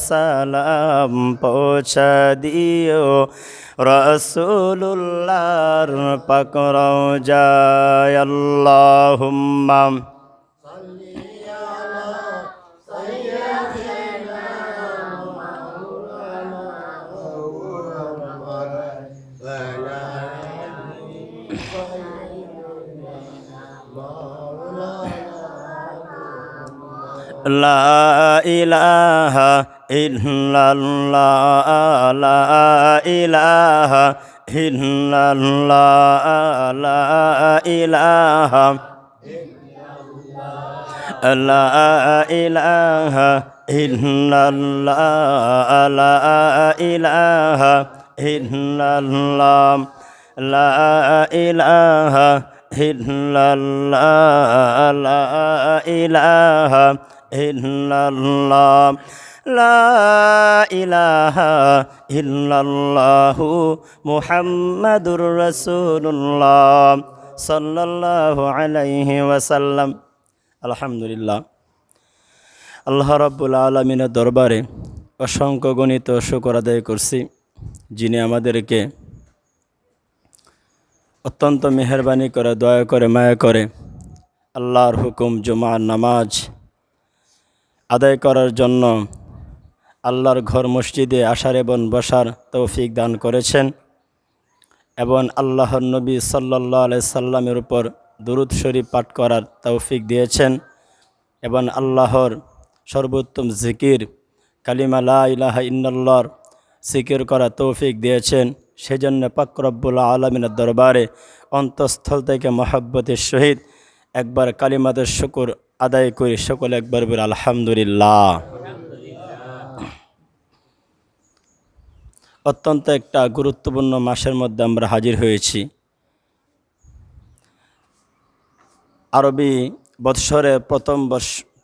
সালাম পৌঁছা দিও রাসূলুল্লাহর পাক রওজায়। আল্লাহুম্মা লা ইলাহা ইল্লাল্লাহ লা ইলাহা ইল্লাল্লাহ লা ইলাহা লা ইলাহা ইল্লাল্লাহ লা ইলাহা ইল্লাল্লাহ লা ইলাহা ইল্লাল্লাহ লা ইলাহা ইল্লাল্লাহ লা ইলাহা ইল্লাল্লাহু মুহাম্মাদুর রাসূলুল্লাহ সাল্লাল্লাহু আলাইহি ওয়াসাল্লাম। আলহামদুলিল্লাহ, আল্লাহ রাব্বুল আলামিনের দরবারে অসংখ্য গণিত শুকর আদায় করছি, যিনি আমাদেরকে অত্যন্ত মেহেরবানি করে, দয়া করে, মায়া করে আল্লাহর হুকুম জুমার নামাজ আদায় করার জন্য আল্লাহর ঘর মসজিদে আসার এবং বসার তৌফিক দান করেছেন এবং আল্লাহর নবী সাল্লাল্লাহু আলাইহি সাল্লামের উপর দুরূদ শরীফ পাঠ করার তৌফিক দিয়েছেন এবং আল্লাহর সর্বোত্তম জিকির কালিমা লা ইলাহা ইল্লাল্লাহর জিকির করার তৌফিক দিয়েছেন। সেজন্য পাক রব্বুল আলামিনের দরবারে অন্তঃস্থল থেকে মহব্বতের সহিত একবার কালিমাতের শুকর আদায় করি। সকলে একবার বলি আলহামদুলিল্লাহ। অত্যন্ত একটা গুরুত্বপূর্ণ মাসের মধ্যে আমরা হাজির হয়েছি। আরবি বৎসরের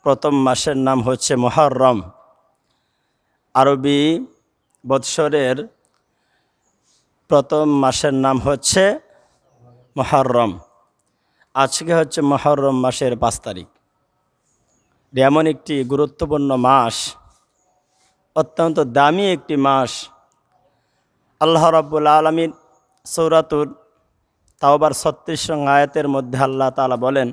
প্রথম মাসের নাম হচ্ছে মুহররম। আরবি বৎসরের প্রথম মাসের নাম হচ্ছে মুহররম। আজকে হচ্ছে মুহররম মাসের 5 তারিখ। এমন একটি গুরুত্বপূর্ণ মাস, অত্যন্ত দামি একটি মাস। আল্লাহ রাব্বুল আলামিন সূরাতুল তাওবার 36 নং আয়াতের মধ্যে আল্লাহ তাআলা বলেন,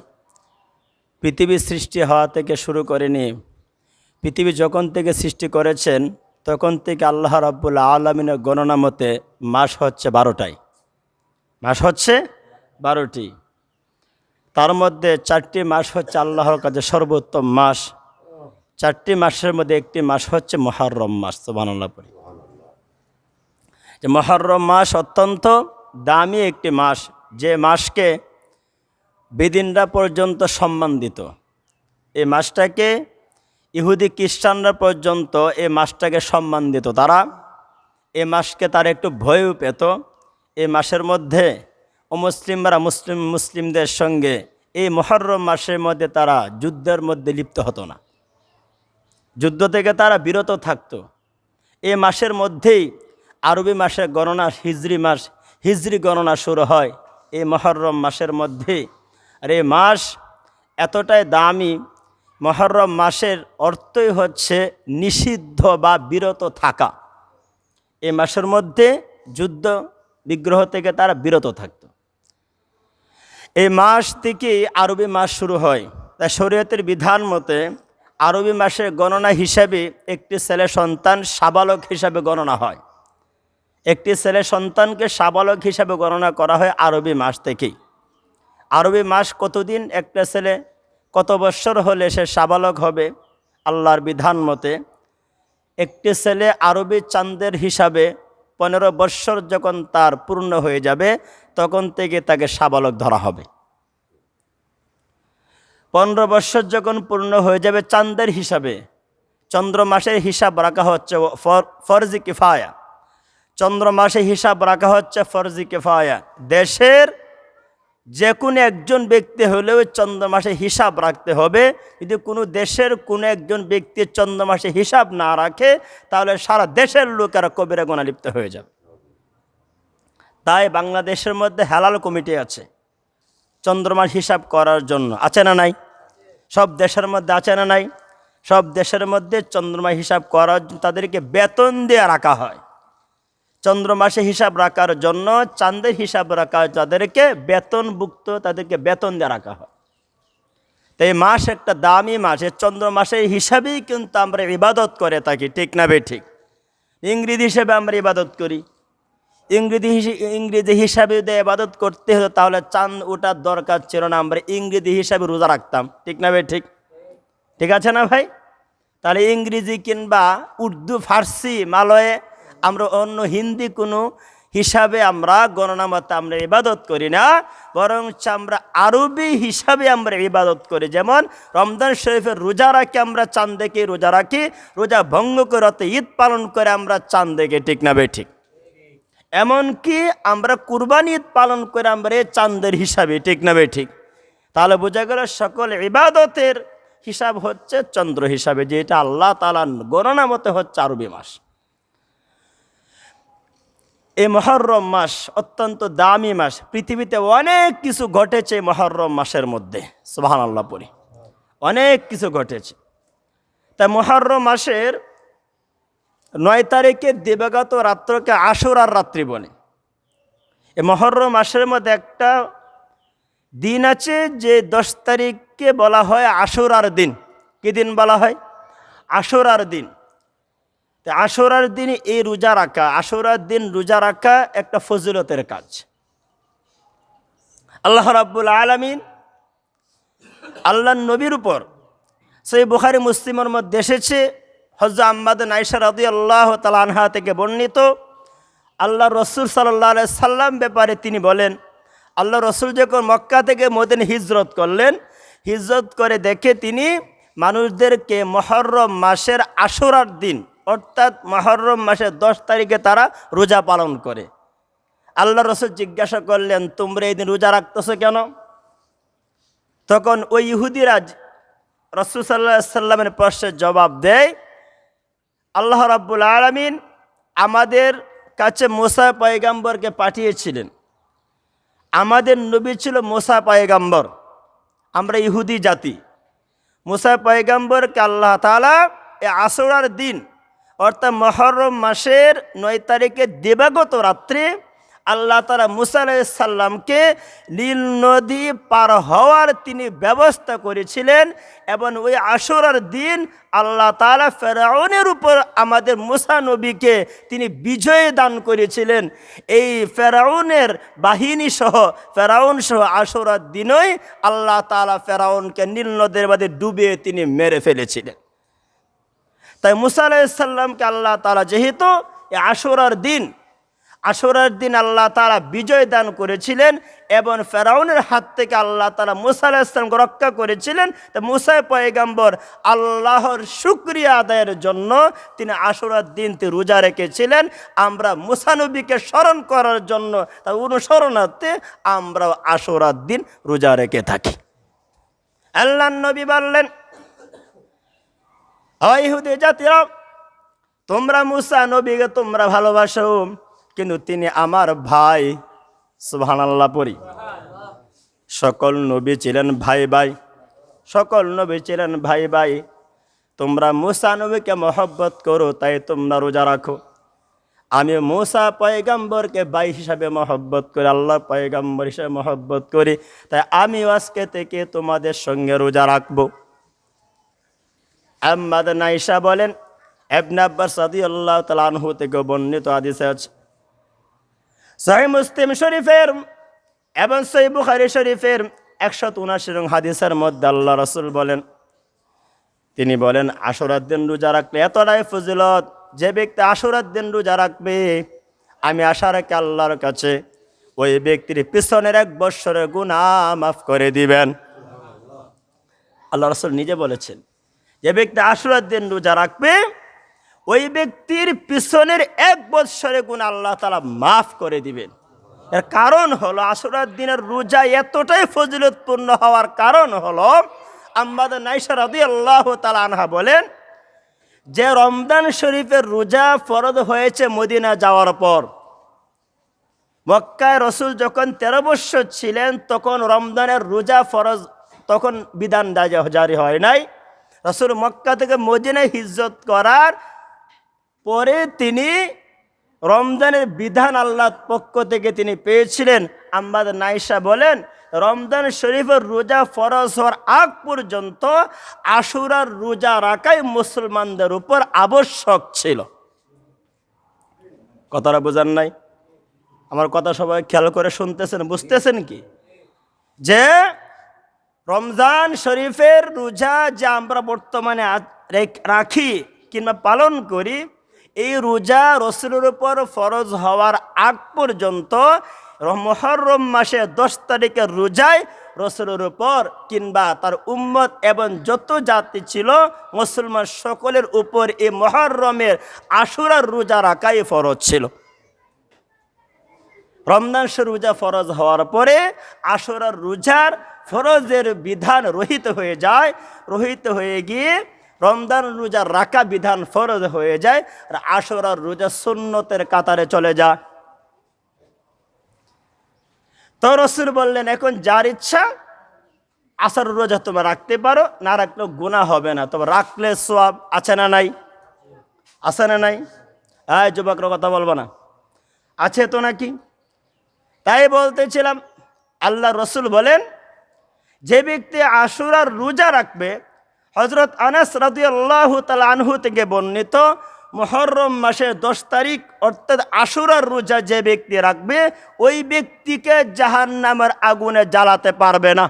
পৃথিবী সৃষ্টি হওয়া থেকে শুরু করে নিয়ে পৃথিবী যখন থেকে সৃষ্টি করেছেন তখন থেকে আল্লাহ রাব্বুল আলামিনের গণনা মতে মাস হচ্ছে 12টাই। মাস হচ্ছে 12টি। তার মধ্যে 4টি মাস হচ্ছে আল্লাহর কাছে সর্বোত্তম মাস। 4টি মাসের মধ্যে একটি মাস হচ্ছে মুহররম মাস। সুবহানাল্লাহ পড়ি। যে মুহররম মাস অত্যন্ত দামি একটি মাস, যে মাসকে বেদিনরা পর্যন্ত সম্মান দিত। এই মাসটাকে ইহুদি খ্রিস্টানরা পর্যন্ত এই মাসটাকে সম্মান দিত। তারা এই মাসকে তারা একটু ভয়ও পেত। এই মাসের মধ্যে অমুসলিমরা মুসলিমদের সঙ্গে এই মুহররম মাসের মধ্যে তারা যুদ্ধের মধ্যে লিপ্ত হতো না, যুদ্ধ থেকে তারা বিরত থাকত। এই মাসের মধ্যেই আরবি মাসের গণনা হিজরি গণনা শুরু হয় এই মুহররম মাসের মধ্যেই। আর এই মাস এতটাই দামি, মুহররম মাসের অর্থই হচ্ছে নিষিদ্ধ বা বিরত থাকা। এই মাসের মধ্যে যুদ্ধ বিগ্রহ থেকে তারা বিরত থাকত। এই মাস থেকেই আরবি মাস শুরু হয়। তাই শরীয়তের বিধান মতে আরবি মাসের গণনা হিসাবে একটি ছেলে সন্তান সাবালক হিসাবে গণনা হয়। একটি ছেলে সন্তানকে সাবালক হিসাবে গণনা করা হয় আরবি মাস থেকেই। আরবি মাস কতদিন, একটা ছেলে কত বৎসর হলে সে সাবালক হবে? আল্লাহর বিধান মতে একটি ছেলে আরবি চাঁদের হিসাবে 15 বৎসর যখন তার পূর্ণ হয়ে যাবে তখন থেকে তাকে সাবালক ধরা হবে। 15 বৎসর যখন পূর্ণ হয়ে যাবে চাঁদের হিসাবে, চন্দ্র মাসের হিসাব রাখা হচ্ছে ফরজি কিফায়া। চন্দ্র মাসে হিসাব রাখা হচ্ছে ফরজি কিফায়া। দেশের যে কোনো একজন ব্যক্তি হলেও চন্দ্র মাসে হিসাব রাখতে হবে। যদি কোনো দেশের কোনো একজন ব্যক্তি চন্দ্র মাসে হিসাব না রাখে তাহলে সারা দেশের লোকেরা কবিরা গুনাহ লিপ্ত হয়ে যাবে। তাই বাংলাদেশের মধ্যে হালাল কমিটি আছে চন্দ্রমাস হিসাব করার জন্য, আছে না নাই? সব দেশের মধ্যে আছে না নাই? সব দেশের মধ্যে চন্দ্রমা হিসাব করার জন্য তাদেরকে বেতন দিয়ে রাখা হয়। চন্দ্রমাসে হিসাব রাখার জন্য চাঁদের হিসাব রাখা হয়, তাদেরকে বেতনভুক্ত, তাদেরকে বেতন দিয়ে রাখা হয়। তো এই মাস একটা দামি মাস, এই চন্দ্র মাসের হিসাবেই কিন্তু আমরা ইবাদত করে থাকি, ঠিক না ঠিক? ইংরেজি হিসেবে আমরা ইবাদত করি। ইংরেজি হিসাবে যদি ইবাদত করতে হতো তাহলে চাঁদ ওঠার দরকার ছিল না, আমরা ইংরেজি হিসাবে রোজা রাখতাম, ঠিক না ঠিক? ঠিক আছে না ভাই? তাহলে ইংরেজি কিংবা উর্দু, ফার্সি, মালয়ে আমরা অন্য হিন্দি কোনো হিসাবে আমরা গণনা মতে আমরা ইবাদত করি না, বরং আমরা আরবি হিসাবে আমরা ইবাদত করি। যেমন রমজান শরীফের রোজা রাখি, আমরা চাঁদ দেখে রোজা রাখি, রোজা ভঙ্গ করে অর্থাৎ ঈদ পালন করে আমরা চাঁদ দেখে, ঠিক না ঠিক? এমনকি আমরা কুরবানি ঈদ পালন করে আমরা চাঁদের হিসাবে, ঠিক না ঠিক? তাহলে বোঝা গেল সকল ইবাদতের হিসাব হচ্ছে চন্দ্র হিসাবে, যেটা আল্লাহ তাআলার গণনা মতে হচ্ছে আরবি মাস। এই মুহররম মাস অত্যন্ত দামি মাস। পৃথিবীতে অনেক কিছু ঘটেছে মুহররম মাসের মধ্যে, সুবহানাল্লাহ পড়ি। অনেক কিছু ঘটেছে। তাই মুহররম মাসের 9 তারিখে দিবাগত রাত্রকে আশুরার রাত্রি বলে। এই মুহররম মাসের মধ্যে একটা দিন আছে যে 10 তারিখকে বলা হয় আশুরার দিন। কি দিন বলা হয়? আশুরার দিন। আশুরার দিন এই রোজা রাখা, আশুরার দিন রোজা রাখা একটা ফজিলতের কাজ। আল্লাহ রাব্বুল আলামিন আল্লাহর নবীর উপর, সহিহ বুখারী মুসলিমের মধ্যে এসেছে, হযরত আম্মা আয়েশা রাদিয়াল্লাহু তাআলা আনহা থেকে বর্ণিত, আল্লাহ রসুল সাল্লাল্লাহু আলাইহি সাল্লাম ব্যাপারে তিনি বলেন, আল্লাহ রসুল যখন মক্কা থেকে মদিনা হিজরত করলেন, হিজরত করে দেখে তিনি মানুষদেরকে মুহররম মাসের আশুরার দিন অর্থাৎ মুহররম মাসের 10 তারিখে তারা রোজা পালন করে। আল্লাহ রসুল জিজ্ঞাসা করলেন, তোমরা এই দিন রোজা রাখতেছো কেন? তখন ওই ইহুদিরা রাসূল সাল্লাল্লাহু আলাইহি সাল্লামের প্রশ্নের জবাব দেয়, আল্লাহ রাব্বুল আলামিন আমাদের কাছে মুসা পয়গম্বরকে পাঠিয়েছিলেন। আমাদের নবী ছিল মুসা পয়গম্বর, আমরা ইহুদি জাতি। মুসা পয়গম্বরকে আল্লাহ তাআলা এই আশুরার দিন অর্থাৎ মুহররম মাসের 9 তারিখে দিবাগত রাত্রে আল্লাহ তাআলা মুসা আলাইহিস সালামকে নীল নদী পার হওয়ার তিনি ব্যবস্থা করেছিলেন। এবং ওই আশুরার দিন আল্লাহ তাআলা ফেরাউনের উপর আমাদের মুসা নবীকে তিনি বিজয় দান করেছিলেন। এই ফেরাউনের বাহিনী সহ, ফেরাউন সহ আশুরার দিনই আল্লাহ তাআলা ফেরাউনকে নীল নদের মধ্যে ডুবিয়ে তিনি মেরে ফেলেছিলেন। তাই মুসা আলাইহিস সালামকে আল্লাহ তাআলা যেহেতু এই আশুরার দিন আল্লাহ তাআলা বিজয় দান করেছিলেন এবং ফেরাউনের হাত থেকে আল্লাহ তাআলা মুসা আলাইহিস সালামকে রক্ষা করেছিলেন, তা মুসা পয়গম্বর আল্লাহর শুকরিয়া আদায়ের জন্য তিনি আশুরার দিন রোজা রেখেছিলেন। আমরা মুসা নবীকে স্মরণ করার জন্য, তার অনুসরণার্থে আমরা আশুরার দিন রোজা রেখে থাকি। আল্লাহর নবী বললেন, হয় ইহুদি জাতিরা, তোমরা মুসা নবীকে তোমরা ভালোবাসো, কিন্তু তিনি আমার ভাই। সুবহানাল্লাহ পড়ি। সকল নবী ছিলেন ভাই ভাই, সকল নবী ছিলেন ভাই ভাই। তোমরা মুসা নবীকে মহব্বত করো, তাই তোমরা রোজা রাখো। আমি মুসা পয়গম্বরকে ভাই হিসাবে মহব্বত করি, আল্লাহ পয়গম্বর হিসাবে মহব্বত করি, তাই আমি আজকে থেকে তোমাদের সঙ্গে রোজা রাখবো। আম্মা আয়েশা বলেন, ইবনে আব্বাস রাদিয়াল্লাহু তাআলা আনহু থেকে বর্ণিত হাদিসে আছে, সহিহ মুসলিম শরীফের এবং সহিহ বুখারী শরীফের 179 নং হাদিসের মধ্যে আল্লাহ রাসূল বলেন, তিনি বলেন আশুরার দিন রোজা রাখলে এতটাই ফজিলত, যে ব্যক্তি আশুরার দিন রোজা রাখবে আমি আশা রাখি আল্লাহর কাছে ওই ব্যক্তির পিছনের 1 বৎসরের গুনাহ মাফ করে দিবেন। আল্লাহ রাসূল নিজে বলেছেন, যে ব্যক্তি আশুরার দিন রোজা রাখবে ওই ব্যক্তির পিছনের 1 বৎসরের গুনাহ আল্লাহ তাআলা মাফ করে দিবেন। এর কারণ হলো আশুরার দিনের রোজা এতটাই ফজিলতপূর্ণ হওয়ার কারণ হলো, আম্মা আয়েশা রাদিয়াল্লাহু তাআলা আনহা বলেন, যে রমজান শরীফের রোজা ফরজ হয়েছে মদিনা যাওয়ার পর। মক্কায় রসুল যখন 13 বৎসর ছিলেন তখন রমজানের রোজা ফরজ, তখন বিধান জারি হয় নাই। রাসূল মক্কা থেকে মদিনায় হিজরত করার পরে তিনি রমজানের বিধান আল্লাহর পক্ষ থেকে তিনি পেয়েছিলেন। আম্মাজান আয়েশা বলেন, রমজান শরীফের রোজা ফরজ হওয়ার আগ পর্যন্ত আশুরার রোজা রাখাই মুসলমানদের উপর আবশ্যক ছিল। কথাটা বোঝার নাই? আমার কথা সবাই খেয়াল করে শুনতেছেন, বুঝতেছেন কি? যে রমজান শরীফের রোজা যে আমরা বর্তমানে রাখি কিংবা পালন করি, এই রোজা রাসূলের উপর ফরজ হওয়ার আগ পর্যন্ত মুহররম মাসে 10 তারিখের রোজায় রাসূলের উপর কিংবা তার উম্মত এবং যত জাতি ছিল মুসলমান সকলের উপর এই মুহররমের আশুরার রোজা রাখাই ফরজ ছিল। রমজান রোজা ফরজ হওয়ার পরে আশুরার রোজার ফরজের বিধান রহিত হয়ে যায়। রহিত হয়ে গিয়ে রমজান রোজা রাখা বিধান ফরজ হয়ে যায়, আর আশুরার রোজা সুন্নতের কাতারে চলে যায়। তো রাসূল বললেন, এখন যার ইচ্ছা আসর রোজা তোমরা রাখতে পারো, না রাখলেও গুনাহ হবে না, তবে রাখলে সওয়াব আছে না নাই? আছে না নাই? হ্যাঁ, যুবকরা কথা বলবো না, আছে তো নাকি? তাই বলতেছিলাম, আল্লাহ রাসূল বলেন, যে ব্যক্তি আশুরার রোজা রাখবে, হযরত আনাস রাদিয়াল্লাহু তাআলা আনহু থেকে বর্ণিত, মুহররম মাসের 10 তারিখ অর্থাৎ আশুরার রোজা যে ব্যক্তি রাখবে, ওই ব্যক্তিকে জাহান্নামের আগুনে জ্বালাতে পারবে না।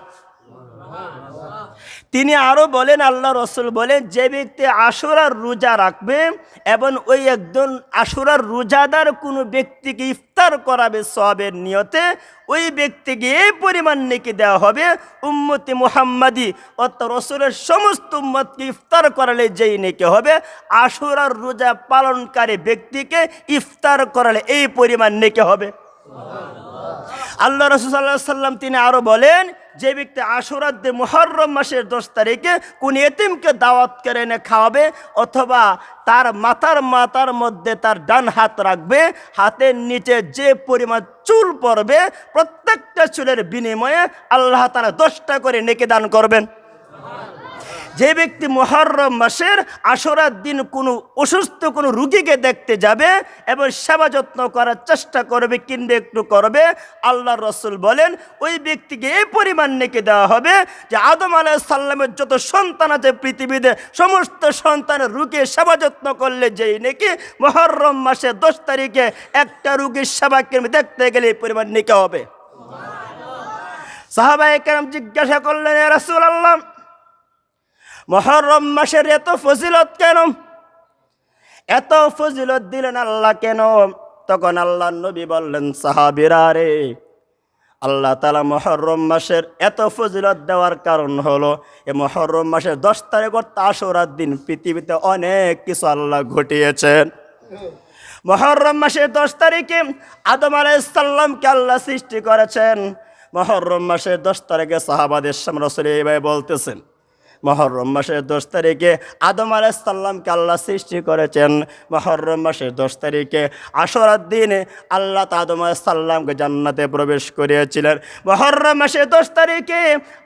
তিনি আরো বলেন, আল্লাহ রাসূল বলেন, যে ব্যক্তি আশুরার রোজা রাখবে এবং ওই একজন আশুরার রোজাদার কোনো ব্যক্তিকে ইফতার করাবে সওয়াবের নিয়তে, ওই ব্যক্তিকে এই পরিমাণ নেকি দেওয়া হবে উম্মতি মুহাম্মাদি অর্থাৎ রাসূলের সমস্ত উম্মতকে ইফতার করালে যেই নেকি হবে, আশুরার রোজা পালনকারী ব্যক্তিকে ইফতার করালে এই পরিমাণ নেকি হবে। আল্লাহ রাসূল সাল্লাল্লাহু আলাইহি ওয়াসাল্লাম তিনি আরো বলেন, যে ব্যক্তি আশুরার দিন মুহররম মাসের 10 তারিখে কোন এতিমকে দাওয়াত করে এনে খাওয়াবে, অথবা তার মাথার মধ্যে তার ডান হাত রাখবে, হাতের নিচে যে পরিমাণ চুল পড়বে প্রত্যেকটা চুলের বিনিময়ে আল্লাহ তাআলা 10টা করে নেকি দান করবেন। যে ব্যক্তি মুহররম মাসের আশুরার দিন কোনো অসুস্থ কোনো রোগীকে দেখতে যাবে এবং সেবা যত্ন করার চেষ্টা করবে কিংবা একটু করবে, আল্লাহর রাসূল বলেন ওই ব্যক্তিকে এই পরিমাণ নেকি দেওয়া হবে যে আদম আলাইহিস সালামের যত সন্তান আছে পৃথিবীতে সমস্ত সন্তানের রোগীর সেবা যত্ন করলে যেই নেকি মুহররম মাসে 10 তারিখে একটা রোগীর সেবা কেন্দ্র দেখতে গেলে এই পরিমাণ নেকি হবে। সাহাবায়ে কেরাম জিজ্ঞাসা করলেন, ইয়া রাসূলুল্লাহ, মুহররম মাসের এত ফজিলত কেন? এত ফজিলত দিলেন আল্লাহ কেন? তখন আল্লাহর নবী বললেন, সাহাবীরা রে, আল্লাহ তাআলা মুহররম মাসের এত ফজিলত দেওয়ার কারণ হলো এই মুহররম মাসের 10 তারিখ অর্থাৎ আশুরার দিন পৃথিবীতে অনেক কিছু আল্লাহ ঘটিয়েছেন। মুহররম মাসের 10 তারিখে আদম আলাইহিস সালামকে আল্লাহ সৃষ্টি করেছেন। মুহররম মাসের 10 তারিখে সাহাবাদের সামনে রাসূল এইভাবে বলতেছেন, মুহররম মাসের 10 তারিখে আদম আলাইহিস সালামকে আল্লাহ সৃষ্টি করেছেন। মুহররম মাসের 10 তারিখে আশুরার দিনে আল্লাহ আদম আলাইহিস সালামকে জান্নাতে প্রবেশ করিয়েছিলেন। মুহররম মাসের 10 তারিখে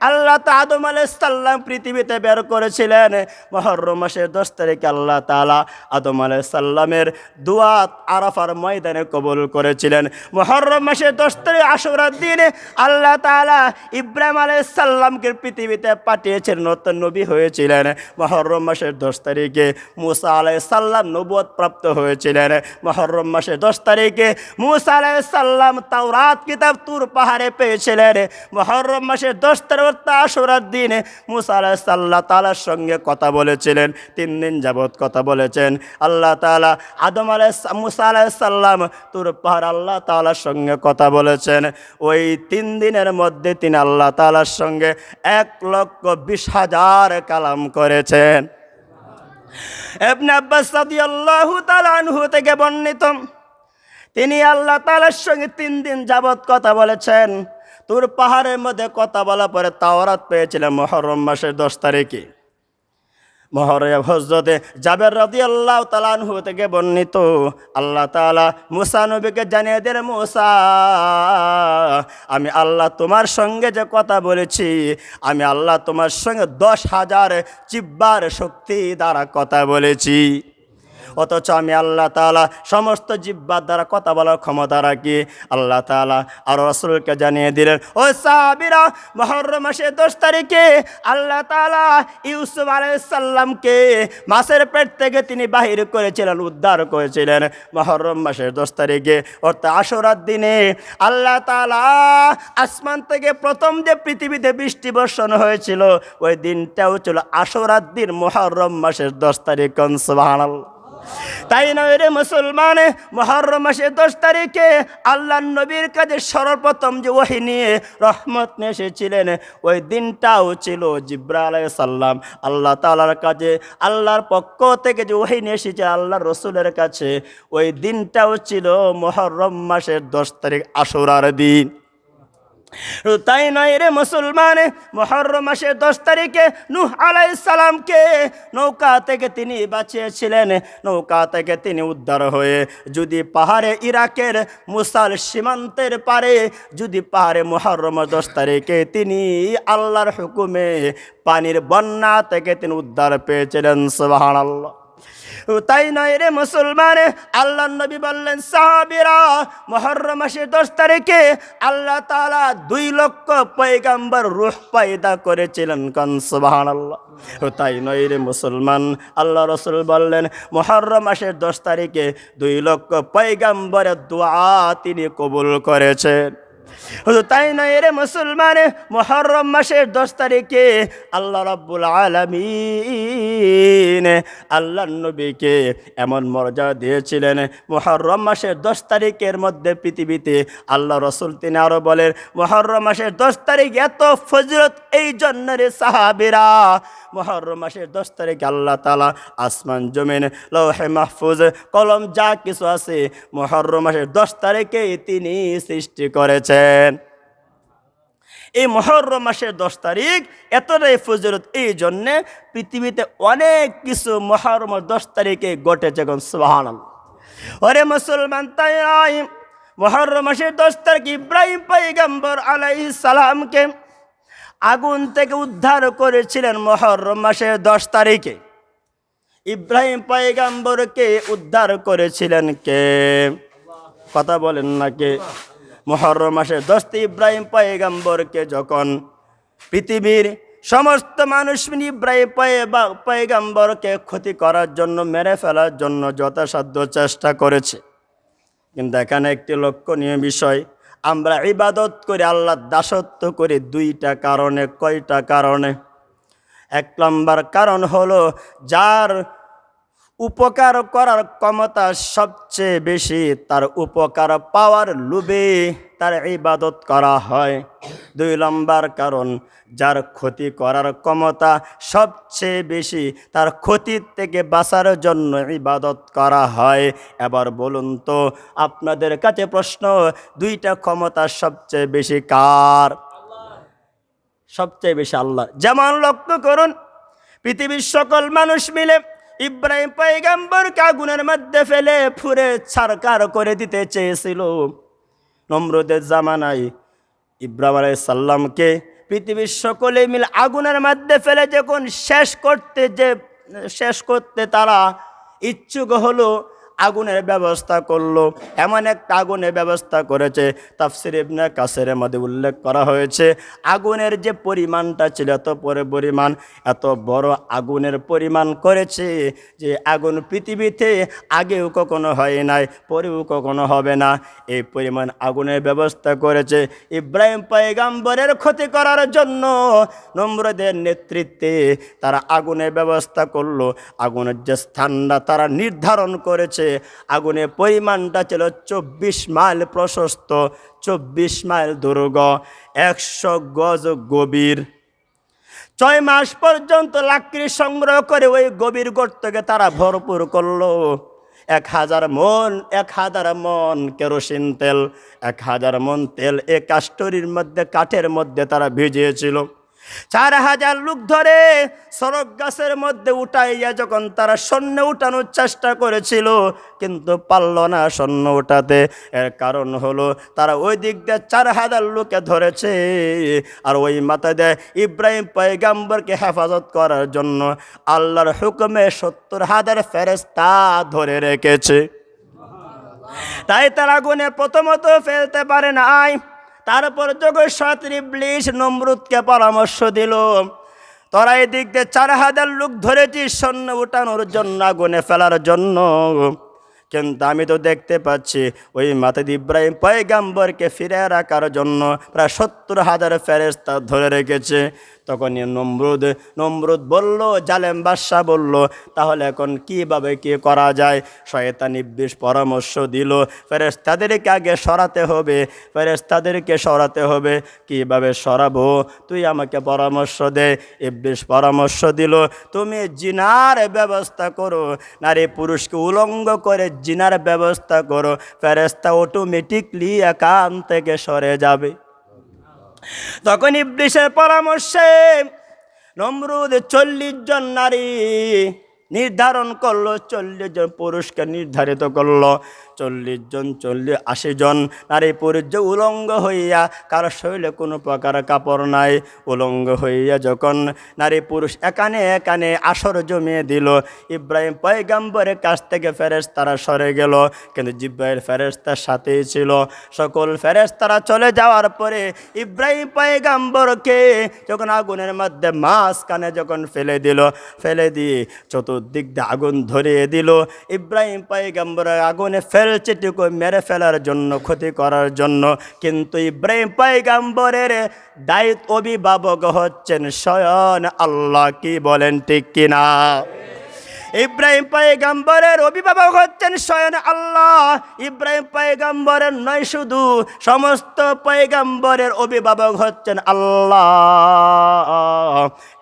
আল্লাহ আদম আলাইহিস সালাম পৃথিবীতে বের করেছিলেন। মুহররম মাসের 10 তারিখে আল্লাহ তাআলা আদম আলাইহিস সালামের দোয়া আরাফার ময়দানে কবুল করেছিলেন। মুহররম মাসের 10 তারিখ আশুরার দিনে আল্লাহ তাআলা ইব্রাহিম আলাইহিস সালামকে পৃথিবীতে পাঠিয়েছেন, নতুন নবী হয়েছিলেন। মুহররম মাসের 10 তারিখে মূসা আলাইহিস সালাম নবুয়ত প্রাপ্ত হয়েছিলেন। মুহররম মাসের 10 তারিখে মূসা আলাইহিস সালাম তাওরাত কিতাব তুর পাহাড়ে পেয়েছিলেন। মুহররম মাসের 10 তারিখ আশুরার দিনে মূসা আলাইহিস সালাম আল্লাহ তাআলার সঙ্গে কথা বলেছিলেন, 3 দিন যাবত কথা বলেছেন। আল্লাহ তাআলা মূসা আলাইহিস সালাম তুর পাহাড় আল্লাহ তাআলার সঙ্গে কথা বলেছেন। ওই 3 দিনের মধ্যে তিনি আল্লাহ তাআলার সঙ্গে 1,20,000 কালাম করেছেন। ইবনে আব্বাস রাদিয়াল্লাহু তাআলা আনহু থেকে বর্ণিত, তিনি আল্লাহ তাআলার সঙ্গে 3 দিন যাবত কথা বলেছেন। তুর পাহাড়ের মধ্যে কথা বলার পরে তাওরাত পেয়েছিলেন মুহররম মাসের 10 তারিখে। হযরতে জাবের রাদিয়াল্লাহু তাআলা আনহু থেকে বর্ণিত, আল্লাহ তাআলা মুসা নবীকে জানিয়ে দিলেন, মুসা, আমি আল্লাহ তোমার সঙ্গে যে কথা বলেছি, আমি আল্লাহ তোমার সঙ্গে 10,000 জিহ্বার শক্তি দ্বারা কথা বলেছি। অথচ আমি আল্লাহ তাআলা সমস্ত জিহ্বার দ্বারা কথা বলার ক্ষমতা রাখি। আল্লাহ তাআলা আর রাসূলকে জানিয়ে দিলেন, ও সাহাবীরা, মুহররম মাসের 10 তারিখে আল্লাহ তাআলা ইউসুফ আলাইহিস সালামকে মাছের পেট থেকে তিনি বাহির করেছিলেন, উদ্ধার করেছিলেন মুহররম মাসের 10 তারিখে, অর্থাৎ আশুরার দিনে। আল্লাহ তাআলা আসমান থেকে প্রথম যে পৃথিবীতে বৃষ্টি বর্ষণ হয়েছিল, ওই দিনটাও ছিল আশুরার দিন, মুহররম মাসের 10 তারিখ। সুবহানাল্লাহ। তাই নয় রে মুসলমান, মুহররম মাসের 10 তারিখে আল্লাহর নবীর কাছে সর্বপ্রথম যে ওহী নিয়ে রহমত নিয়ে এসেছিলেন, ওই দিনটাও ছিল জিবরাইল আলাইহিস সালাম আল্লাহ তাআলার কাছে, আল্লাহর পক্ষ থেকে যে ওহী নিয়ে এসেছে আল্লাহর রাসূলের কাছে, ওই দিনটাও ছিল মুহররম মাসের 10 তারিখ, আশুরার দিন। তাই নয় রে মুসলমান, মুহররম মাসের 10 তারিখে নূহ আলাইহিস সালামকে নৌকা থেকে তিনি বাঁচিয়েছিলেন। নৌকা থেকে তিনি উদ্ধার হয়ে যদি পাহাড়ে, ইরাকের মুসাল সীমান্তের পারে, যদি পাহাড়ে মুহররম 10 তারিখে তিনি আল্লাহর হুকুমে পানির বন্যা থেকে তিনি উদ্ধার পেয়েছিলেন। সুবহানাল্লাহ। তাই নয় রে মুসলমান, আল্লাহর নবী বললেন, সাহাবীরা, মুহররম মাসের 10 তারিখে আল্লাহ তাআলা 2 লক্ষ পয়গম্বর রূহ পয়দা করেছিলেন। কান সুবহানাল্লাহ। তাই নয় রে মুসলমান, আল্লাহ রাসূল বললেন, মুহররম মাসের 10 তারিখে 2 লক্ষ পয়গম্বরের দোয়া তিনি কবুল করেছেন। তাই নয় রে মুসলমান, মুহররম মাসের 10 তারিখে আল্লাহ রাব্বুল আলামিন আল্লাহর নবীকে এমন মর্যাদা দিয়েছিলেন, মুহররম মাসের 10 তারিখের মধ্যে পৃথিবীতে আল্লাহ রাসূল তিনি আরো বলেন, মুহররম মাসের 10 তারিখ এত ফজিলত এই জন্য রে সাহাবীরা, মুহররম মাসের 10 তারিখে আল্লাহ তাআলা আসমান জমিন, লৌহে মাহফুজ, কলম যা কিছু আছে মুহররম মাসের 10 তারিখে তিনি সৃষ্টি করেছেন। এই মুহররম মাসের 10 তারিখ এতটাই ফজিলত এই জন্যে পৃথিবীতে অনেক কিছু মুহররম 10 তারিখে ঘটেছে। সুবহানাল্লাহ। ওরে মুসলমান, তাই মুহররম মাসের 10 তারিখ ইব্রাহিম পয়গম্বর আলাইহিস সালামকে আগুন থেকে উদ্ধার করেছিলেন মুহররম মাসের 10 তারিখে। ইব্রাহিম পয়গম্বরকে উদ্ধার করেছিলেন কে? কথা বলেন না কে? মুহররম মাসের 10 ইব্রাহিম পয়গম্বরকে যখন পৃথিবীর সমস্ত মানুষ ইব্রাহিম পয়গম্বরকে ক্ষতি করার জন্য, মেরে ফেলার জন্য যথাসাধ্য চেষ্টা করেছে, কিন্তু এখানে একটি লক্ষণীয় বিষয়, আমরা ইবাদত করি, আল্লাহর দাসত্ব করি 2টা কারণে। কয়টা কারণে? 1 নম্বর কারণ হলো যার উপকার করার ক্ষমতা সবচেয়ে বেশি, তার উপকার পাওয়ার লোভে তার ইবাদত করা হয়। 2 নম্বর কারণ, যার ক্ষতি করার ক্ষমতা সবচেয়ে বেশি, তার ক্ষতির থেকে বাঁচার জন্য ইবাদত করা হয়। এবার বলুন তো, আপনাদের কাছে প্রশ্ন, 2টা ক্ষমতা সবচেয়ে বেশি কার? সবচেয়ে বেশি আল্লাহ। যেমন লক্ষ্য করুন, পৃথিবীর সকল মানুষ মিলে ইব্রাহিম পয়গম্বরকে আগুনের মধ্যে ফেলে পুড়ে ছারখার করে দিতে চেয়েছিল। নমরুদের জামানায় ইব্রাহিম আলাইহিস সালামকে পৃথিবীর সকলে মিলে আগুনের মধ্যে ফেলে যখন শেষ করতে তারা ইচ্ছুক হলো, আগুনের ব্যবস্থা করলো। এমন একটা আগুনের ব্যবস্থা করেছে, তাফসির ইবনে কাসিরের মধ্যে উল্লেখ করা হয়েছে, আগুনের যে পরিমাণটা ছিল এত বড় আগুনের পরিমাণ করেছে যে আগুন পৃথিবীতে আগেও কখনো হয় নাই, পরেও কখনো হবে না। এই পরিমাণ আগুনের ব্যবস্থা করেছে ইব্রাহিম পয়গম্বরের ক্ষতি করার জন্য। নমরুদের নেতৃত্বে তারা আগুনের ব্যবস্থা করলো। আগুনের যে স্থানটা তারা নির্ধারণ করেছে, আগুনের পরিমাণটা ছিল 24 মাইল প্রশস্ত, 24 মাইল দৈর্ঘ্য, 100 গজ গভীর। 6 মাস পর্যন্ত লাকড়ি সংগ্রহ করে ওই গভীর গর্তকে তারা ভরপুর করলো। 1000 মন কেরোসিন তেল, 1000 মন তেল এই কাঠের মধ্যে তারা ভিজিয়েছিল। 4000 লোক ধরে সরক গাছের মধ্যে উঠাইয়া যখন তারা সৈন্য উঠানোর চেষ্টা করেছিল, কিন্তু পারল না সৈন্য উঠাতে। এর কারণ হলো তারা ওই দিক দিয়ে 4000 লোকে ধরেছে, আর ওই মাথা দিয়ে ইব্রাহিম পয়গাম্বরকে হেফাজত করার জন্য আল্লাহর হুকুমে 70,000 ফেরেশতা ধরে রেখেছে। তাই তারা আগুনে প্রথমত ফেলতে পারে নাই। তারপর যখন শয়তান ইবলিস নমরুদকে পরামর্শ দিল, তোরা এই দিক দিয়ে 4000 লোক ধরেছিস সৈন্য উঠানোর জন্য, আগুনে ফেলার জন্য, কিন্তু আমি তো দেখতে পাচ্ছি ওই মাতাদ ইব্রাহিম পয়গাম্বরকে ফিরে রাখার জন্য প্রায় 70,000 ফেরেশতা ধরে রেখেছে। তখন নমরুদ বলল, জালেম বাদশা বলল, তাহলে এখন কিভাবে কি করা যায়? শয়তান ইবলিস পরামর্শ দিল, ফেরেশতাদেরকে আগে সরাতে হবে, ফেরেশতাদেরকে সরাতে হবে। কিভাবে সরাবো? তুই আমাকে পরামর্শ দে। ইবলিস পরামর্শ দিল, তুমি জিনার ব্যবস্থা করো, নারী পুরুষকে উলঙ্গ করে জিনার ব্যবস্থা করো, ফেরেশতা অটোমেটিকলি এখান থেকে সরে যাবে। তখন ইবলিসের পরামর্শে নমরুদ 40 জন নারী নির্ধারণ করলো, 40 জন পুরুষকে নির্ধারিত করলো। 40 জন 80 জন নারী পুরুষ যে উলঙ্গ হইয়া, কারো শরীরে কোনো প্রকার কাপড় নাই, উলঙ্গ হইয়া যখন নারী পুরুষ এখানে এখানে আসর জমিয়ে দিল, ইব্রাহিম পয়গাম্বরের কাছ থেকে ফেরেশতারা সরে গেল, কিন্তু জিব্রাইল ফেরেশতার সাথেই ছিল। সকল ফেরেশতারা চলে যাওয়ার পরে ইব্রাহিম পয়গাম্বরকে যখন আগুনের মধ্যে মাঝখানে যখন ফেলে দিয়ে চতুর্দিক দিয়ে আগুন ধরিয়ে দিল, ইব্রাহিম পয়গাম্বর আগুনে ফেলছে টুকু মেরে ফেলার জন্য, ক্ষতি করার জন্য। কিন্তু ইব্রাহিম পয়গাম্বরের দায়িত্ব অভিভাবক হচ্ছেন স্বয়ং আল্লাহ। কি বলেন ঠিক কিনা? ইব্রাহিম পয়গাম্বরের অভিভাবক হচ্ছেন স্বয়ং আল্লাহ। ইব্রাহিম পয়গাম্বরের নয়, শুধু সমস্ত পয়গাম্বরের অভিভাবক হচ্ছেন আল্লাহ।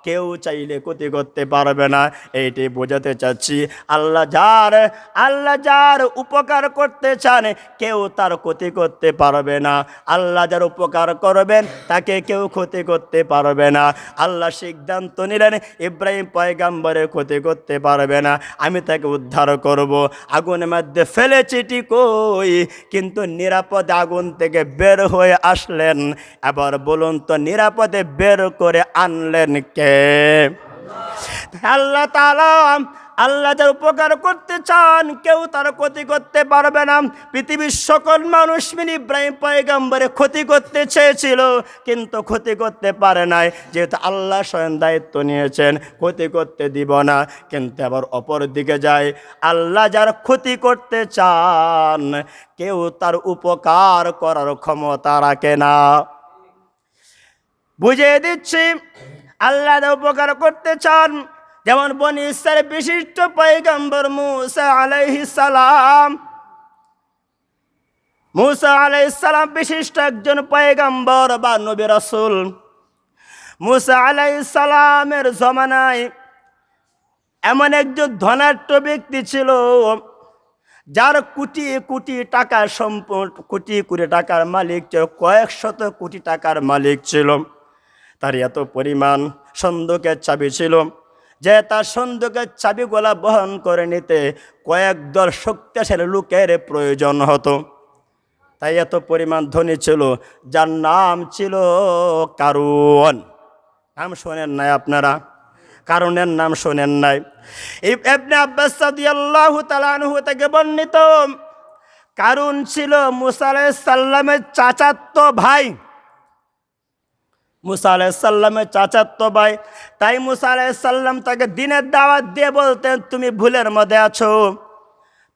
কেউ চাইলে ক্ষতি করতে পারবে না, এইটি বোঝাতে চাচ্ছি। আল্লাহ যার উপকার করতে চান, কেউ তার ক্ষতি করতে পারবে না। আল্লাহ যার উপকার করবেন, তাকে কেউ ক্ষতি করতে পারবে না। আল্লাহ সিদ্ধান্ত নিলেন ইব্রাহিম পয়গাম্বরের ক্ষতি করতে পারবে না, আমি তাকে উদ্ধার করব। আগুনের মধ্যে ফেলেছি ঠিকই, কিন্তু নিরাপদে আগুন থেকে বের হয়ে আসলেন। এবার বলুন তো, নিরাপদে বের করে আনলেন কে? আল্লাহ তাআলা। আল্লাহ যার উপকার করতে চান, কেউ তার ক্ষতি করতে পারবে না। পৃথিবীর সকল মানুষ মিলে ইব্রাহিম পয়গাম্বরের ক্ষতি করতে চেয়েছিল, কিন্তু ক্ষতি করতে পারে নাই, যেহেতু আল্লাহ স্বয়ং দায়িত্ব নিয়েছেন, ক্ষতি করতে দিব না। কিন্তু আবার অপর দিকে যায়, আল্লাহ যার ক্ষতি করতে চান, কেউ তার উপকার করার ক্ষমতা রাখে না। বুঝিয়ে দিচ্ছি, আল্লাহ উপকার করতে চান। যেমন বনি ইসরাইলের বিশিষ্ট পয়গম্বর মুসা আলাইহিস সালাম বিশিষ্ট একজন পয়গম্বর বা নবী রাসূল। মুসা আলাইহিস সালামের জমানায় এমন একজন ধনাঢ্য ব্যক্তি ছিল, যার কোটি কোটি টাকার সম্পদ, কোটি কোটি টাকার মালিক ছিল, কয়েক শত কোটি টাকার মালিক ছিল। তার এত পরিমাণ সন্দুকের চাবি ছিল যে তার সন্দুকের চাবিগুলা বহন করে নিতে কয়েক দল শক্তিশালী লোকের প্রয়োজন হতো। তাই এত পরিমাণ ধনী ছিল, যার নাম ছিল কারুন। নাম শোনেন নাই আপনারা? কারুনের নাম শোনেন নাই? ইবনে আব্বাস রাদিয়াল্লাহু তাআলা আনহু থেকে বর্ণিত, কারুন ছিল মুসা আলাইহিস সালামের চাচাতো ভাই। মুসা আলাইহিস সালামের চাচাতো ভাই। তাই মুসা আলাইহিস সালাম তাকে দ্বীনের দাওয়াত দিয়ে বলতেন, তুমি ভুলের মধ্যে আছো,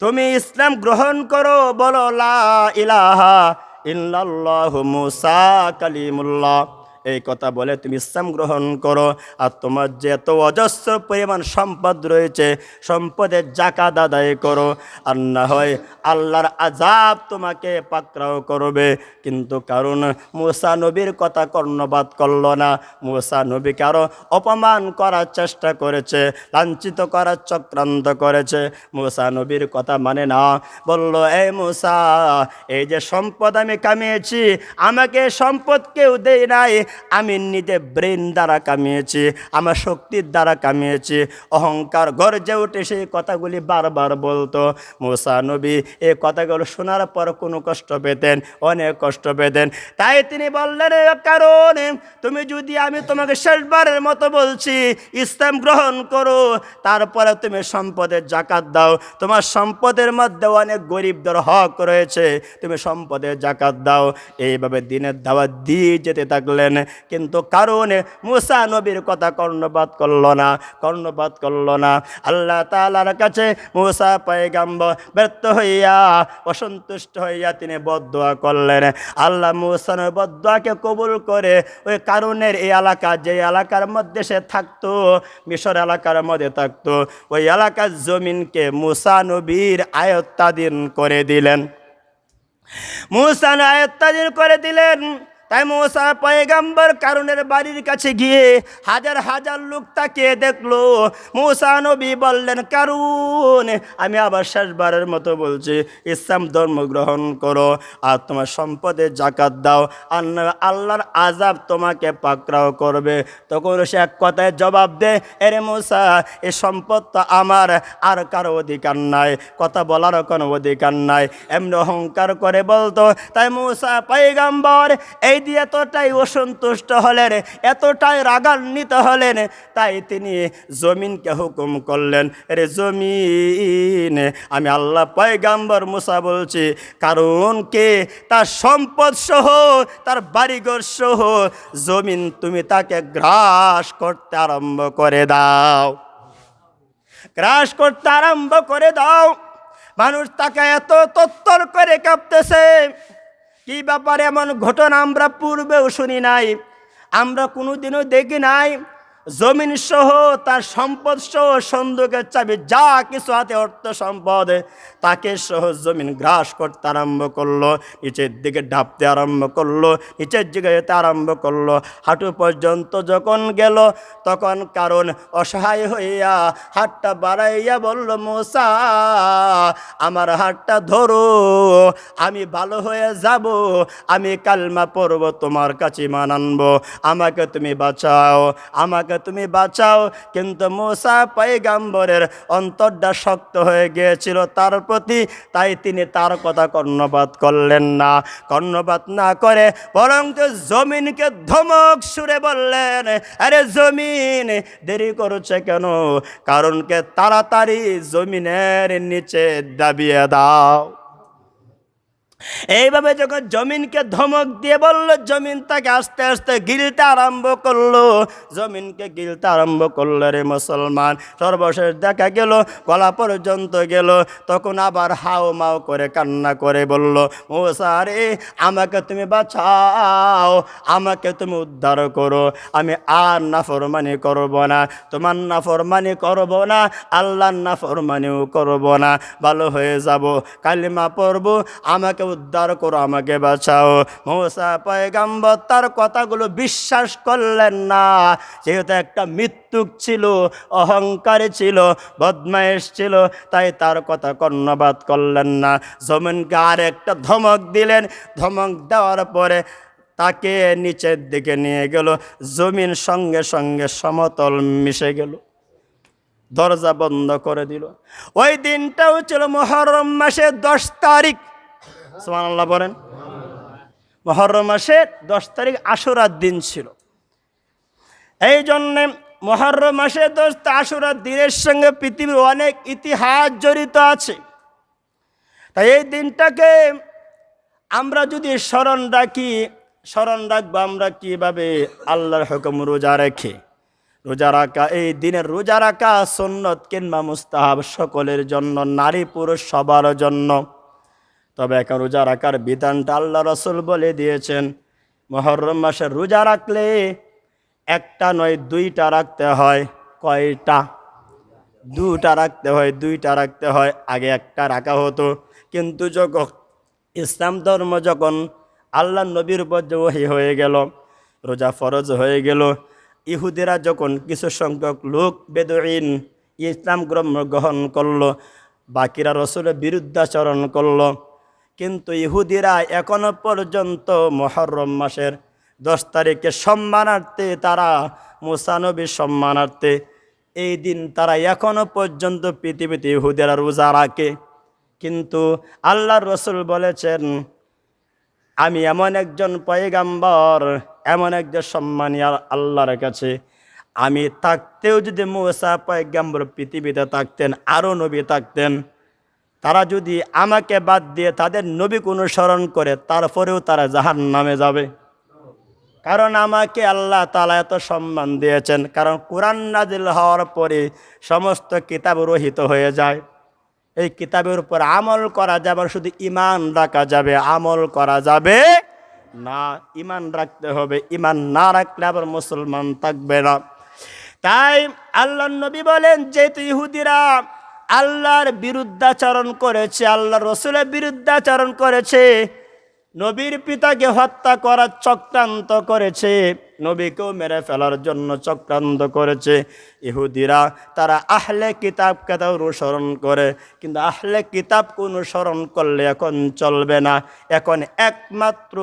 তুমি ইসলাম গ্রহণ করো, বলো লা ইলাহা ইল্লাল্লাহু মুসা কালিমুল্লাহ। এই কথা বলে তুমি ইসলাম গ্রহণ করো, আর তোমার যে এত অজস্র পরিমাণ সম্পদ রয়েছে, সম্পদের যাকাত আদায় করো, আর না হয় আল্লাহর আযাব তোমাকে পাকড়াও করবে। কিন্তু কারণ মুসা নবীর কথা কর্ণপাত করল না, মুসা নবীকে আরও অপমান করার চেষ্টা করেছে, লাঞ্ছিত করার চক্রান্ত করেছে, মুসা নবীর কথা মানে না। বলল, এই মুসা, এই যে সম্পদ আমি কামিয়েছি, আমাকে সম্পদ কেউ দেয় নাই, আমি নিজে ব্রেন দ্বারা কামিয়েছি, আমার শক্তির দ্বারা কামিয়েছি। অহংকার গর্জে উঠে সেই কথাগুলি বারবার বলতো। মুসা নবী এই কথাগুলো শোনার পর কোনো কষ্ট পেতেন, অনেক কষ্ট পেতেন। তাই তিনি বললেন, কারণ তুমি যদি, আমি তোমাকে শেষবারের মতো বলছি, ইসলাম গ্রহণ করো, তারপরে তুমি সম্পদের জাকাত দাও। তোমার সম্পদের মধ্যে অনেক গরিবদের হক রয়েছে, তুমি সম্পদের জাকাত দাও। এইভাবে দিনের দাওয়াত দিয়ে যেতে থাকলেন। কিন্তু কারণে মুসা নবীর কথা কর্ণপাত করল না, কর্ণপাত করল না। আল্লাহ তাআলার কাছে মুসা পয়গম্বর ব্যর্থ হইয়া, অসন্তুষ্ট হইয়া তিনি বদদোয়া করলেন। আল্লাহ মুসার বদদোয়াকে কবুল করে ওই কারণের এই এলাকা, যে এলাকার মধ্যে সে থাকতো, মিশর এলাকার মধ্যে থাকতো, ওই এলাকার জমিনকে মুসা নবীর আয়ত্তাধীন করে দিলেন। মুসা আয়ত্তাধীন করে দিলেন। তাই মুসা পয়গম্বর কারণের বাড়ির কাছে গিয়ে হাজার হাজার লোক তাকিয়ে দেখলো। মুসা নবী বললেন, কারণ আমি আবার শেষবারের মতো বলছি, ইসলাম ধর্ম গ্রহণ করো আর তোমার সম্পদের জাকাত দাও, আল্লাহর আযাব তোমাকে পাকড়াও করবে। তখন সে এক কথায় জবাব দেয়, এরে মুসা, এ সম্পদ তো আমার, আর কারো অধিকার নাই, কথা বলারও কোনো অধিকার নাই, এমনি অহংকার করে বলতো। তাই মুসা পয়গম্বর এই দিয়ে এতটাই অসন্তুষ্ট হলেন, এতটাই রাগান্বিত হলেন, তাই তিনি জমিনকে হুকুম করলেন, রে জমিন, আমি আল্লাহ পয়গম্বর মুসা বলছি, কারণ কে তার সম্পদ সহ, তার বাড়িঘর সহ জমিন তুমি তাকে গ্রাস করতে আরম্ভ করে দাও, গ্রাস করতে আরম্ভ করে দাও। মানুষ তাকে এত তত্তর করে কাঁপতেছে। কি ব্যাপারে? এমন ঘটনা আমরা পূর্বেও শুনি নাই, আমরা কোনোদিনও দেখি নাই। জমিন সহ, তার সম্পদ সহ, সন্দুকের চাবি, যা কিছু হাতে অর্থ সম্পদ, তাকে সহ জমিন গ্রাস করতে আরম্ভ করলো। নিচের দিকে ঢাপতে আরম্ভ করলো, নিচের দিকে যেতে আরম্ভ করলো। হাঁটু পর্যন্ত যখন গেল, তখন কারণ অসহায় হইয়া হাতটা বাড়াইয়া বলল, মুসা, আমার হাতটা ধরো, আমি ভালো হয়ে যাব, আমি কালমা পড়ব, তোমার কাছে ঈমান আনবো, আমাকে তুমি বাঁচাও, আমাকে তুমি বাঁচাও। কিন্তু মুসা পয়গম্বরের অন্তরটা শক্ত হয়ে গিয়েছিল তার প্রতি, তাই তিনি তার কথা কর্ণপাত করলেন না। কর্ণপাত না করে বরং জমিনকে ধমক সুরে বললেন, আরে জমিন, দেরি করছে কেন? কারণকে তাড়াতাড়ি জমিনের নিচে দাবিয়ে দাও। এইভাবে যখন জমিনকে ধমক দিয়ে বলল, জমিন তাকে আস্তে আস্তে গিলতে আরম্ভ করলো, জমিনকে গিলতে আরম্ভ করলো। রে মুসলমান, সর্বশেষ দেখা গেল গলা পর্যন্ত গেল। তখন আবার হাও মাও করে কান্না করে বলল, মুসা রে, আমাকে তুমি বাঁচাও, আমাকে তুমি উদ্ধার করো, আমি আর নাফরমানি করব না, তোমার নাফরমানি করব না, আল্লাহর নাফরমানিও করব না, ভালো হয়ে যাব, কালিমা পড়ব, আমাকে উদ্ধার করো, আমাকে বাঁচাও। মুসা পয়গম্বর তার কথাগুলো বিশ্বাস করলেন না, যেহেতু একটা মৃত্যুক ছিল, অহংকারী ছিল, বদমাইশ ছিল, তাই তার কথা কর্ণপাত করলেন না। জমিনকে আর একটা ধমক দিলেন। ধমক দেওয়ার পরে তাকে নিচের দিকে নিয়ে গেল। জমিন সঙ্গে সঙ্গে সমতল মিশে গেল, দরজা বন্ধ করে দিল। ওই দিনটাও ছিল মুহররম মাসের 10 তারিখ। সুবহানাল্লাহ বলেন। মুহররম মাসের 10 তারিখ আশুরার দিন ছিল। এই জন্যে মুহররম মাসের 10 আশুরার দিনের সঙ্গে পৃথিবীর অনেক ইতিহাস জড়িত আছে। তাই এই দিনটাকে আমরা যদি স্মরণ রাখবো আমরা কীভাবে? আল্লাহর হুকুম রোজা রেখে। রোজা রাখা, এই দিনের রোজা রাখা সুন্নত কিংবা মুস্তাহাব সকলের জন্য, নারী পুরুষ সবার জন্য। তবে একটা রোজা রাখার বিধানটা আল্লাহ রাসূল বলে দিয়েছেন, মুহররম মাসের রোজা রাখলে একটা নয় 2টা রাখতে হয়। কয়টা? 2টা রাখতে হয়, 2টা রাখতে হয়। আগে একটা রাখা হতো, কিন্তু যখন ইসলাম ধর্ম, যখন আল্লাহ নবীর উপর যে ওহী হয়ে গেল, রোজা ফরজ হয়ে গেল, ইহুদিরা যখন কিছু সংখ্যক লোক বেদুইন ইসলাম গ্রহণ করলো, বাকিরা রসুলের বিরুদ্ধাচরণ করলো। কিন্তু ইহুদিরা এখনো পর্যন্ত মুহররম মাসের 10 তারিখে সম্মানার্থে তারা মুসা নবীর সম্মানার্থে এই দিন তারা এখনো পর্যন্ত পৃথিবীতে ইহুদিরা রোজা রাখে। কিন্তু আল্লাহর রসুল বলেছেন, আমি এমন একজন পয়গাম্বর, এমন একজন সম্মানী আল্লাহর কাছে, আমি থাকতেও যদি মুসা পয়গাম্বর পৃথিবীতে থাকতেন, আরও নবী থাকতেন, তারা যদি আমাকে বাদ দিয়ে তাদের নবীকে অনুসরণ করে তারপরেও তারা জাহান্নামে যাবে। কারণ আমাকে আল্লাহ তাআলা এত সম্মান দিয়েছেন। কারণ কোরআন নাজিল হওয়ার পরে সমস্ত কিতাব রহিত হয়ে যায়। এই কিতাবের উপর আমল করা যাবে, শুধু ঈমান রাখা যাবে, আমল করা যাবে না। ঈমান রাখতে হবে, ঈমান না রাখলে আবার মুসলমান থাকবে না। তাই আল্লাহর নবী বলেন, যেহেতু ইহুদিরা আল্লাহর বিরুদ্ধাচরণ করেছে, আল্লাহর রসুলের বিরুদ্ধাচরণ করেছে, নবীর পিতাকে হত্যা করার চক্রান্ত করেছে, নবীকেও মেরে ফেলার জন্য চক্রান্ত করেছে, ইহুদিরা তারা আহলে কিতাবকে তাও অনুসরণ করে। কিন্তু আহলে কিতাবকে অনুসরণ করলে এখন চলবে না, এখন একমাত্র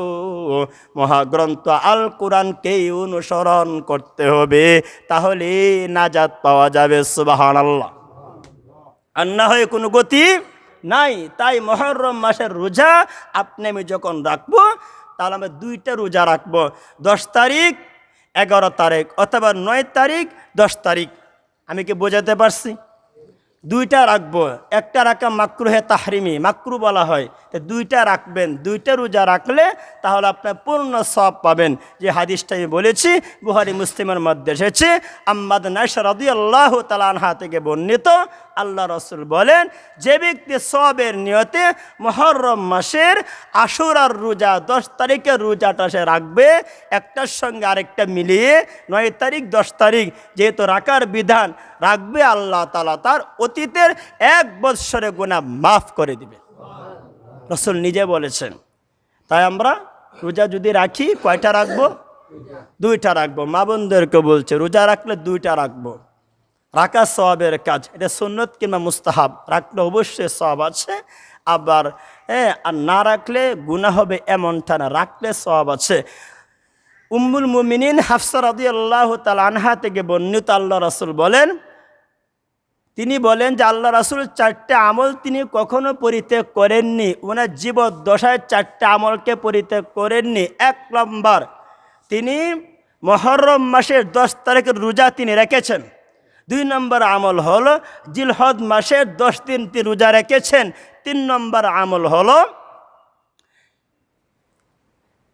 মহাগ্রন্থ আল কোরআনকেই অনুসরণ করতে হবে, তাহলে নাজাত পাওয়া যাবে। সুবহানাল্লাহ। আর না হয় কোনো গতি নাই। তাই মুহররম মাসের রোজা আপনি আমি যখন রাখবো, তাহলে আমরা 2টা রোজা রাখবো, 10 তারিখ 11 তারিখ, অথবা 9 তারিখ 10 তারিখ। আমি কি বোঝাতে পারছি? 2টা রাখবো। একটা রাখা মাকরুহে তাহরিমি, মাকরু বলা হয়। তো 2টা রাখবেন। 2টা রোজা রাখলে তাহলে আপনার পূর্ণ সওয়াব পাবেন। যে হাদিসটা আমি বলেছি বুখারী মুসলিমের মধ্যে এসেছে, আম্মা আয়েশা রাদিয়াল্লাহু তাআলা আনহা থেকে বর্ণিত, আল্লাহ রসুল বলেন, যে ব্যক্তি সওয়াবের নিয়তে মুহররম মাসের আশুরার রোজা 10 তারিখের রোজাটা সে রাখবে, একটার সঙ্গে আরেকটা মিলিয়ে 9 তারিখ 10 তারিখ যেহেতু রাখার বিধান রাখবে, আল্লাহ তাআলা তার অতীতের 1 বৎসরের গুনাহ মাফ করে দিবে। রসুল নিজে বলেছেন। তাই আমরা রোজা যদি রাখি, কয়টা রাখবো? 2টা রাখবো। মা বোনদেরকে বলছে, রোজা রাখলে 2টা রাখবো। রাখা সওয়াবের কাজ, এটা সুন্নত কিংবা মুস্তাহাব, রাখলে অবশ্যই সওয়াব আছে। আবার আর না রাখলে গুনাহ হবে এমনটা না, রাখলে সওয়াব আছে। উম্মুল মুমিনিন হাফসা রাদিয়াল্লাহু তাআলা আনহা থেকে বর্ণিত, আল্লাহ রাসূল বলেন, তিনি বলেন যে আল্লাহ রাসূল 4টে আমল তিনি কখনো পরিত্যাগ করেননি। ওনার জীবদ্দশায় 4টে আমলকে পরিত্যাগ করেননি। 1 নম্বর, তিনি মুহররম মাসের 10 তারিখের রোজা তিনি রেখেছেন। 2 নম্বর আমল হলো জিলহজ মাসের 10 দিন তিনি রোজা রেখেছেন। 3 নম্বর আমল হলো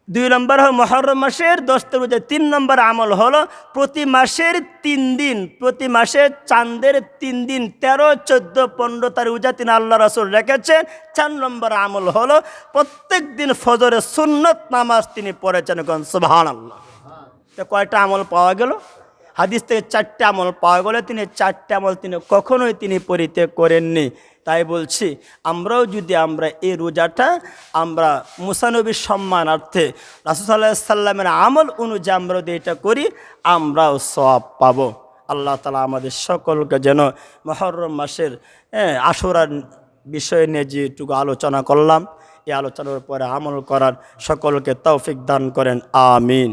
2 নম্বর হলো মুহররম মাসের 10 রোজা। 3 নম্বর আমল হলো প্রতি মাসের 3 দিন, প্রতি মাসের চাঁদের 3 দিন 13, 14, 15 তারিখ রোজা তিনি আল্লাহ রাসূল রেখেছেন। 4 নম্বর আমল হলো প্রত্যেক দিন ফজরের সুন্নত নামাজ তিনি পড়েছেন। সুবহানাল্লাহ। তো কয়টা আমল পাওয়া গেল? হাদিস থেকে 4টে আমল পাওয়া গেলে তিনি 4টে আমল তিনি কখনোই তিনি পরিত্যাগ করেননি। তাই বলছি, আমরাও যদি এই রোজাটা আমরা মুসা নবীর সম্মানার্থে রাসূল সাল্লাল্লাহু আলাইহি সাল্লামের আমল অনুযায়ী আমরা যদি এটা করি, আমরাও সওয়াব পাবো। আল্লাহ তাআলা আমাদের সকলকে যেন মুহররম মাসের আশুরার বিষয় নিয়ে যেটুকু আলোচনা করলাম, এই আলোচনার পরে আমল করার সকলকে তৌফিক দান করেন। আমিন।